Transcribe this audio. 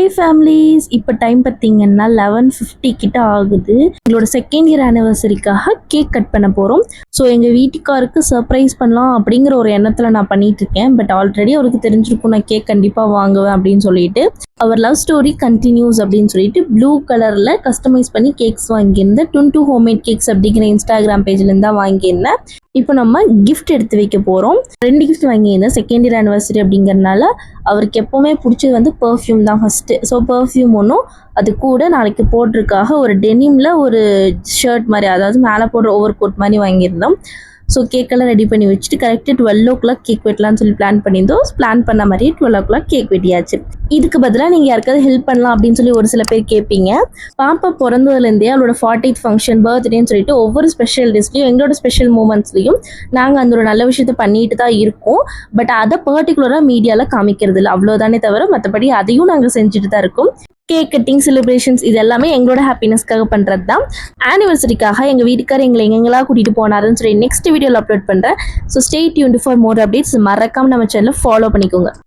Hi families, இப்போ time பார்த்தீங்கன்னா 11:50 கிட்ட ஆகுது. எங்களோட செகண்ட் இயர் ஆனிவர்சரிக்காக கேக் கட் பண்ண போகிறோம். ஸோ எங்கள் வீட்டுக்காருக்கு சர்ப்ரைஸ் பண்ணலாம் அப்படிங்கிற ஒரு எண்ணத்தில் நான் பண்ணிட்டு இருக்கேன். பட் ஆல்ரெடி அவருக்கு தெரிஞ்சிருக்கும் நான் கேக் கண்டிப்பாக வாங்குவேன் அப்படின்னு சொல்லிட்டு. அவர் லவ் ஸ்டோரி கண்டினியூஸ் அப்படின்னு சொல்லிட்டு ப்ளூ கலரில் கஸ்டமைஸ் பண்ணி கேக்ஸ் வாங்கியிருந்தேன். டுன்டு ஹோம்மேட் கேக்ஸ் அப்படிங்கிற இன்ஸ்டாகிராம் பேஜ்லேருந்து தான் வாங்கியிருந்தேன். இப்போ நம்ம கிஃப்ட் எடுத்து வைக்க போகிறோம். 2 கிஃப்ட் வாங்கியிருந்தேன் செகண்ட் இயர் ஆனிவர்சரி அப்படிங்கிறதுனால. அவருக்கு எப்போவுமே பிடிச்சது வந்து பர்ஃப்யூம் தான் ஃபஸ்ட்டு. ஸோ பர்ஃப்யூம் ஒன்றும், அது கூட நாளைக்கு போடுறதுக்காக ஒரு டெனிமில் ஒரு ஷர்ட் மாதிரி, அதாவது மேலே போடுற ஓவர் கோட் மாதிரி வாங்கியிருந்தோம். ஸோ கேக்கெல்லாம் ரெடி பண்ணி வச்சுட்டு கரெக்டாக 12 o'clock கேக் வெட்டலான்னு சொல்லி பிளான் பண்ணியிருந்தோம். பிளான் பண்ண மாதிரியே 12 o'clock கேக் வெட்டியாச்சு. இதுக்கு பதிலாக நீங்கள் யாருக்காவது ஹெல்ப் பண்ணலாம் அப்படின்னு சொல்லி ஒரு சில பேர் கேட்பீங்க. பாப்பா பிறந்ததுலேருந்தே அவளோட 40th ஃபங்க்ஷன், பர்த்டேன்னு சொல்லிட்டு ஒவ்வொரு ஸ்பெஷல் டேஸ்லையும் எங்களோட ஸ்பெஷல் மூமெண்ட்ஸ்லையும் நாங்கள் அந்த ஒரு நல்ல விஷயத்த பண்ணிட்டு தான் இருக்கோம். பட் அதை பர்டிகுலராக மீடியாவில் காமிக்கிறது இல்லை, அவ்வளோதானே தவிர மற்றபடி அதையும் நாங்கள் செஞ்சுட்டு தான் இருக்கோம். கேக் கட்டிங், செலிப்ரேஷன்ஸ் இது எல்லாமே எங்களோட ஹாப்பினஸ்க்காக பண்ணுறது தான். ஆனிவர்சரிக்காக எங்கள் வீட்டுக்கார் எங்களை எங்கெங்கெல்லாம் கூட்டிகிட்டு போனாருன்னு சொல்லி நெக்ஸ்ட் வீடியோவில் அப்லோட் பண்ணுறேன். So stay tuned for more updates. மறக்காம நம்ம சேனலை ஃபாலோ பண்ணிக்கோங்க.